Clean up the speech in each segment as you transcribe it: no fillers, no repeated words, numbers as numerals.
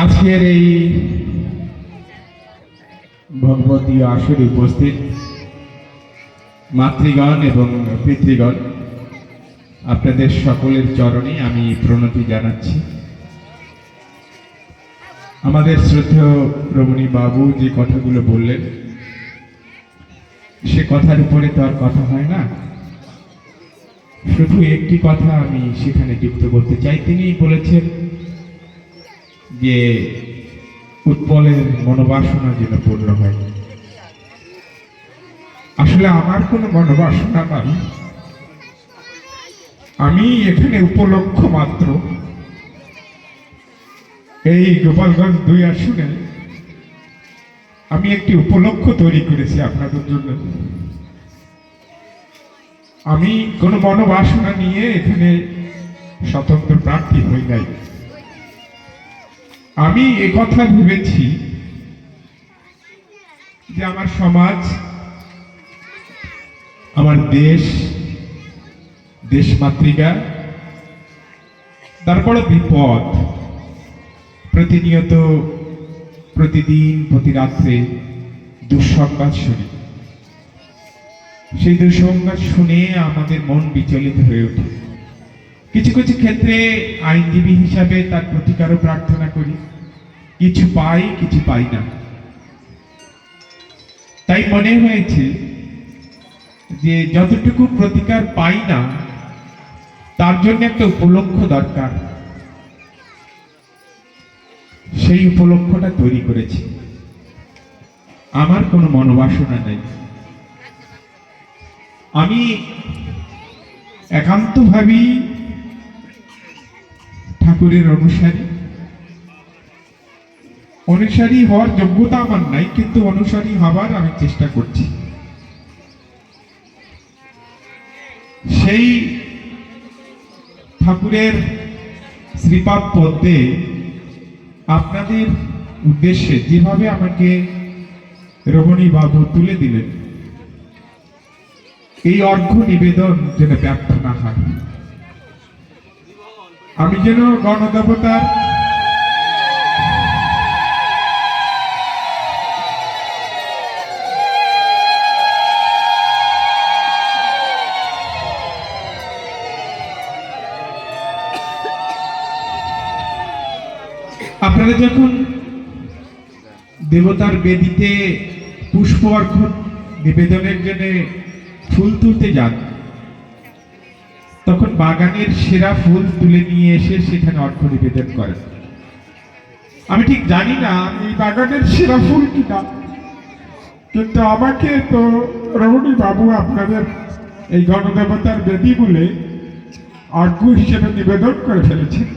আজকের এই ভগবতী আসরে উপস্থিত মাতৃগণ এবং পিতৃগণ, আপনাদের সকলের চরণে আমি প্রণতি জানাচ্ছি। আমাদের শ্রদ্ধেয় রমণী বাবু যে কথাগুলো বললেন, সে কথার উপরে তো আর কথা হয় না। শুধু একটি কথা আমি সেখানে যুক্ত করতে চাই। তিনি বলেছেন যে উৎপলের মনোবাসনা যেন পূর্ণ হয়। আসলে আমার কোনো মনোবাসনা নাই, আমি এখানে উপলক্ষ মাত্র। এই গোপালগঞ্জ 2 আসনে আমি একটি উপলক্ষ তৈরি করেছি আপনাদের জন্য। আমি কোনো মনোবাসনা নিয়ে এখানে স্বতন্ত্র প্রার্থী হই নাই। আমি একথা ভেবেছি যে আমার সমাজ, আমার দেশ, দেশমাতৃকা, তারপরে বিপদ। প্রতিনিয়ত, প্রতিদিন, প্রতি রাত্রে দুঃসংবাদ শুনি। সেই দুঃসংবাদ শুনে আমাদের মন বিচলিত হয়ে ওঠে। কিছু কিছু ক্ষেত্রে আইনজীবী হিসাবে তার প্রতিকারও প্রার্থনা করি। কিছু পাই, কিছু পাই না। তাই মনে হয়েছে যে যতটুকু প্রতিকার পাই না, তার জন্য একটা উপলক্ষ দরকার। সেই উপলক্ষটা তৈরি করেছি। আমার কোনো মনোবাসনা নেই। আমি একান্তভাবেই ঠাকুরের অনুসারী হওয়ার যোগ্যতা আমার নাই, কিন্তু অনুসারী হবার আমি চেষ্টা করছি। সেই ঠাকুরের শ্রীপাদ পদ্মে আপনাদের উদ্দেশ্যে যেভাবে আমাকে রমণী বাবু তুলে দিলেন, এই অর্ঘ্য নিবেদন যেন ব্যর্থ না হয়। আমি যেন গণদেবতার আপনারা যখন দেবতার বেদিতে পুষ্প অর্ঘ্য নিবেদনের জন্য ফুল তুলতে যান, তখন বাগানের সেরা ফুল তুলে নিয়ে এসে সেখানে অর্ঘ্য নিবেদন করেন। আমি ঠিক জানি না এই বাগানের সেরা ফুল কিনা, কিন্তু আমাকে তো রমণী বাবু আপনাদের এই গণদেবতার বেদি বলে অর্ঘ্য হিসেবে নিবেদন করে ফেলেছেন।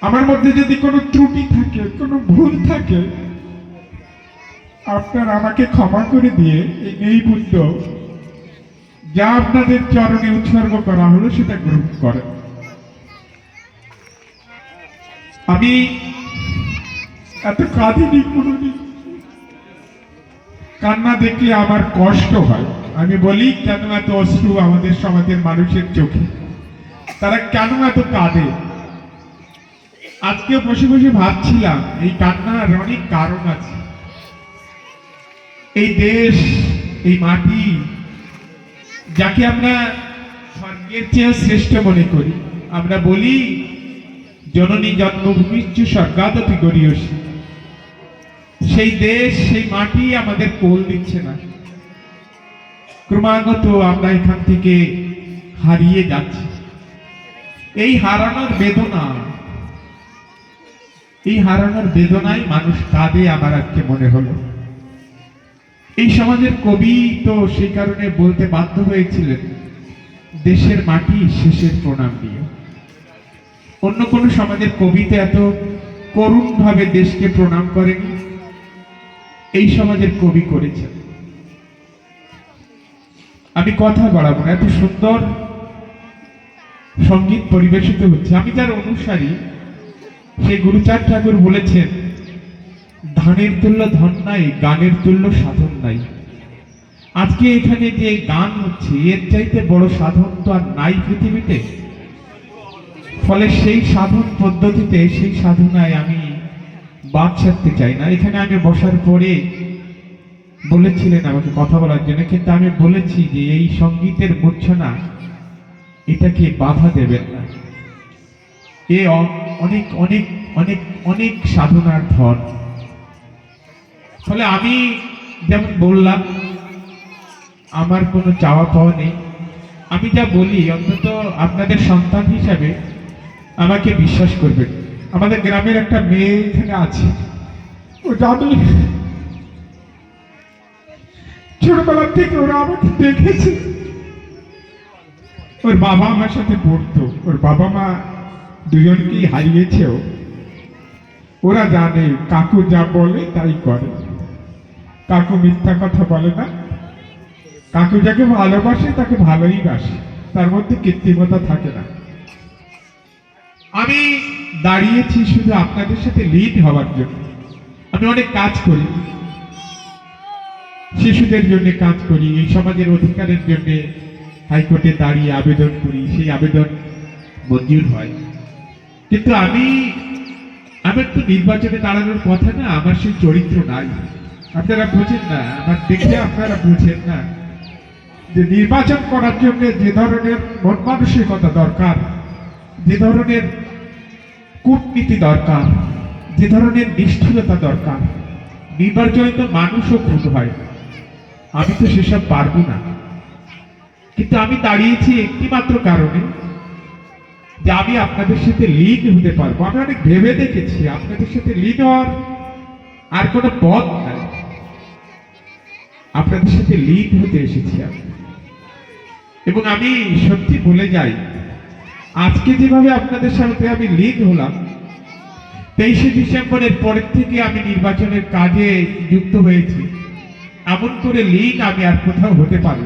আমার মধ্যে যদি কোনো ত্রুটি থাকে, কোনো ভুল থাকে, আপনারা আমাকে ক্ষমা করে দিয়ে এই নৈবেদ্য যা আপনাদের চরণে উৎসর্গ করা হলো সেটা গ্রহণ করেন। আমি এত কাঁদিনি কোনোদিন। কান্না দেখলে আমার কষ্ট হয়। আমি বলি, কেন এত অশ্রু আমাদের সমাজের মানুষের চোখে? তারা কেন এত কাঁদে? আজকে বসে বসে ভাবছিলাম, এই কান্নার অনেক কারণ আছে। এই দেশ, এই মাটি, যাকে আমরা স্বর্গের চেয়ে শ্রেষ্ঠ মনে করি, আমরা বলি জননী জন্মভূমিশ্চ স্বর্গাদপি গরীয়সী। সেই দেশ, সেই মাটি আমাদের কোল দিচ্ছে না। ক্রমাগত আমরা এখান থেকে হারিয়ে যাচ্ছি। এই হারানোর বেদনায় মানুষ কাঁদে আমার আজকে মনে হলো। এই সমাজের কবি তো সেই কারণে বলতে বাধ্য হয়েছিলেন, দেশের মাটি শেষের প্রণাম নিয়ে। অন্য কোন সমাজের কবিতে এত করুণ ভাবে দেশকে প্রণাম করেনি, এই সমাজের কবি করেছেন। আমি কথা বাড়াবো না, এত সুন্দর সঙ্গীত পরিবেশিত হচ্ছে। আমি যার অনুসারী, সেই গুরুচাঁদ ঠাকুর বলেছেন, ধানের তুল্য ধন নাই, গানের তুল্য সাধন নাই। আজকে এখানে যে গান হচ্ছে, এর চাইতে বড় সাধন তো আর নাই পৃথিবীতে। ফলে সেই সাধন পদ্ধতিতে, সেই সাধনায় আমি বাদ ছাড়তে চাই না। এখানে আমি বসার পরে বলেছিলেন আমাকে কথা বলার জন্য, কিন্তু আমি বলেছি যে এই সঙ্গীতের মূর্ছনা এটাকে বাধা দেবেন না। এ অনেক অনেক অনেক অনেক সাধনার ধন। ফলে আমি যেমন বললাম, আমার কোনো চাওয়া পাওয়া নেই। আমি যা বলি অন্তত আপনাদের সন্তান হিসাবে আমাকে বিশ্বাস করবেন। আমাদের গ্রামের একটা মেয়ে এখানে আছে, ওটা আমি ছোটবেলার থেকে ওরা আমাকে দেখেছে। ওর বাবা আমার সাথে পড়তো, ওর বাবা মা দুজনকেই হারিয়েছেও। ওরা জানে কাকু যা বলে তাই করে, কাকু মিথ্যা কথা বলে না। কাকু যাকে ভালোবাসে তাকে ভালোই বাসে, তার মধ্যে কৃত্রিমতা থাকে না। আমি দাঁড়িয়েছি শুধু আপনাদের সাথে লিড হওয়ার জন্য। আমি অনেক কাজ করি, শিশুদের জন্য কাজ করি, এই সমাজের অধিকারের জন্য হাইকোর্টে দাঁড়িয়ে আবেদন করি, সেই আবেদন মঞ্জুর হয়। কিন্তু আমার তো নির্বাচনে দাঁড়ানোর কথা না, আমার সেই চরিত্র নাই। আপনারা বুঝেন না, আমার দেখে আপনারা বুঝেন না যে নির্বাচন করার জন্য যে ধরনের মন মানসিকতা দরকার, যে ধরনের কূটনীতি দরকার, যে ধরনের নিষ্ঠুরতা দরকার, নির্বাচনে তো মানুষও খুন হয়। আমি তো সেসব পারবো না। কিন্তু আমি দাঁড়িয়েছি একটি মাত্র কারণে, যে আমি আপনাদের সাথে লিড হতে পারবো। আমি অনেক ভেবে দেখেছি আপনাদের সাথে লিড হওয়ার আর কোনো পথ নাই। আপনাদের সাথে লিড হতে এসেছি আমি, এবং আমি সত্যি বলে যাই, আজকে যেভাবে আপনাদের সাথে আমি লিড হলাম, 23শে ডিসেম্বরের পরের থেকে আমি নির্বাচনের কাজে যুক্ত হয়েছি, এমন করে লিড আমি আর কোথাও হতে পারি।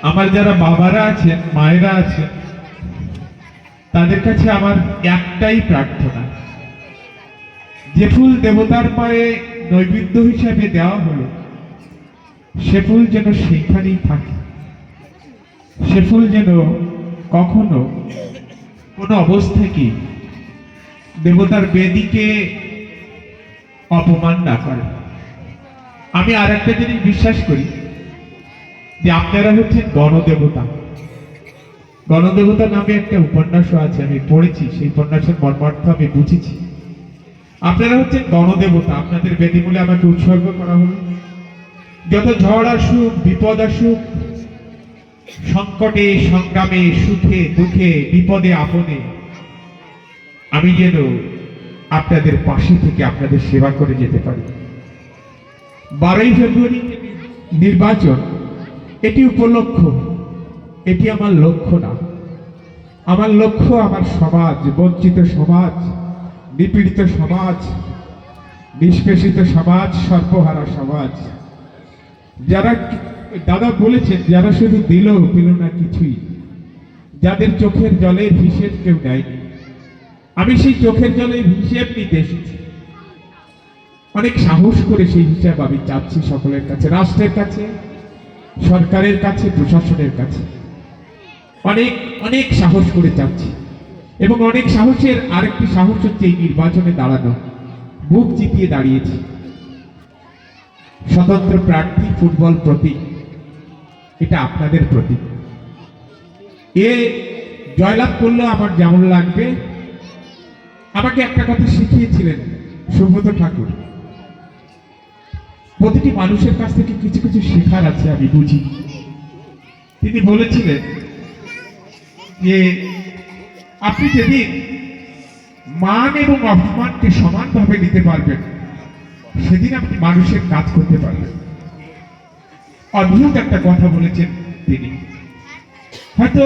আমার যারা বাবারা আছেন, মায়েরা আছেন, তাদের কাছে আমার একটাই প্রার্থনা, যে ফুল দেবতার পায়ে নৈবেদ্য হিসাবে দেওয়া হলো, সে ফুল যেন সেখানেই থাকে। সে ফুল যেন কখনো কোনো অবস্থায় কি দেবতার বেদিকে অপমান না করে। আমি আর একটা জিনিস বিশ্বাস করি, যে আপনারা হচ্ছেন গণদেবতা। গণদেবতা নামে একটা উপন্যাসও আছে, আমি পড়েছি, সেই উপন্যাসের মর্মার্থ আমি বুঝেছি। আপনারা হচ্ছেন গণদেবতা, আপনাদের বেদিমূলে আমাকে উৎসর্গ করা হলো। যত ঝড় আসুক, বিপদ আসুক, সংকটে সংগ্রামে, সুখে দুঃখে, বিপদে আপদে, আমি যেন আপনাদের পাশে থেকে আপনাদের সেবা করে যেতে পারি। 12ই ফেব্রুয়ারি নির্বাচন, এটি উপলক্ষ, এটি আমার লক্ষ্য না। আমার লক্ষ্য আমার সমাজ, বঞ্চিত সমাজ, নিপীড়িত সমাজ, নিষ্পেষিত সমাজ, সর্বহারা সমাজ। যারা দাদা বলেছেন, যারা শুধু দিল না কিছুই, যাদের চোখের জলের হিসেব কেউ নেয়নি, আমি সেই চোখের জলের হিসেব নিতে এসেছি। অনেক সাহস করে সেই হিসাব আমি চাচ্ছি সকলের কাছে, রাষ্ট্রের কাছে, সরকারের কাছে, প্রশাসনের কাছে। অনেক অনেক সাহস করে চাচ্ছি, এবং অনেক সাহসের আরেকটি সাহস হচ্ছে এই নির্বাচনে দাঁড়ানো। বুক চিতিয়ে দাঁড়িয়েছি। স্বতন্ত্র প্রার্থী, ফুটবল প্রতীক, এটা আপনাদের প্রতীক। এ জয়লাভ করলে আমার যেমন লাগবে, আমাকে একটা কথা শিখিয়েছিলেন সুব্রত ঠাকুর, প্রতিটি মানুষের কাছ থেকে কিছু কিছু শেখার আছে, আমি বুঝি। তিনি বলেছিলেন যে আপনি যেদিন মান এবং অপমানকে সমানভাবে নিতে পারবেন, সেদিন আপনি মানুষের কাজ করতে পারবেন। অদ্ভুত একটা কথা বলেছেন তিনি। হয়তো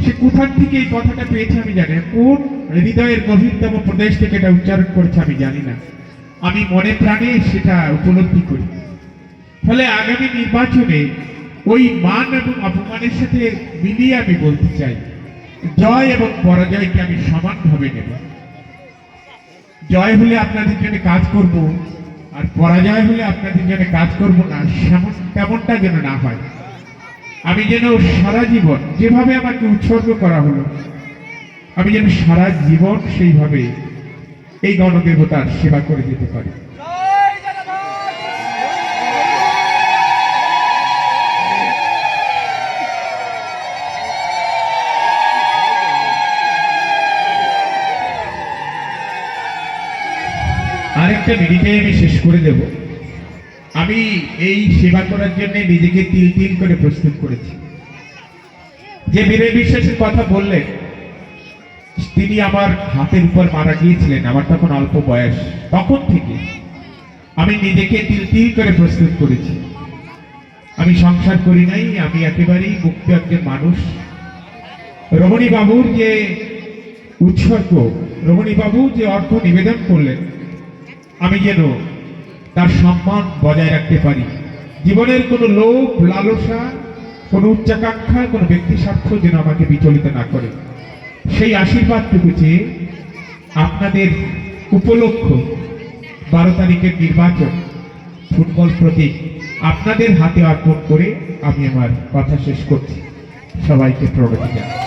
সে কোথার থেকে এই কথাটা পেয়েছে আমি জানি না, কোন হৃদয়ের গভীরতম প্রদেশ থেকে এটা উচ্চারণ করেছে আমি জানি না। আমি মনে প্রাণে সেটা উপলব্ধি করি। ফলে আগামী নির্বাচনে ওই মান এবং অপমানের সাথে মিলিয়ে আমি বলতে চাই, জয় এবং পরাজয়কে আমি সমানভাবে নেব। জয় হলে আপনাদের জন্য কাজ করব, আর পরাজয় হলে আপনাদের জন্য কাজ করব না, তেমনটা যেন না হয়। আমি যেন সারা জীবন যেভাবে আমাকে উৎসর্গ করা হলো, আমি যেন সারা জীবন সেইভাবে এই গণদেবতার সেবা করে যেতে পারি। আরেকটা মিনিটে আমি শেষ করে দেব। আমি এই সেবা করার জন্য নিজেকে তিল তিল করে প্রস্তুত করেছি। যে বীরেন বিশ্বাসের কথা বললেন, তিনি আমার হাতের উপর মারা গিয়েছিলেন, আমার তখন অল্প বয়স। তখন থেকে আমি নিজেকে তিল তিল করে প্রস্তুত করেছি। আমি সংসার করি নাই, আমি একেবারেই মুক্ত একজন মানুষ। রমণী বাবুর যে উৎসর্গ, রমণী বাবু যে অর্থ নিবেদন করলেন, আমি যেন তার সম্মান বজায় রাখতে পারি। জীবনের কোনো লোভ লালসা, কোনো উচ্চাকাঙ্ক্ষা, কোনো ব্যক্তি স্বার্থ যেন আমাকে বিচলিত না করে। সেই আশীর্বাদটুকু চেয়ে আপনাদের উপলক্ষ 12 তারিখের নির্বাচন ফুটবল প্রতীক আপনাদের হাতে অর্পণ করে আমি আমার কথা শেষ করছি। সবাইকে প্রণতি জানাই।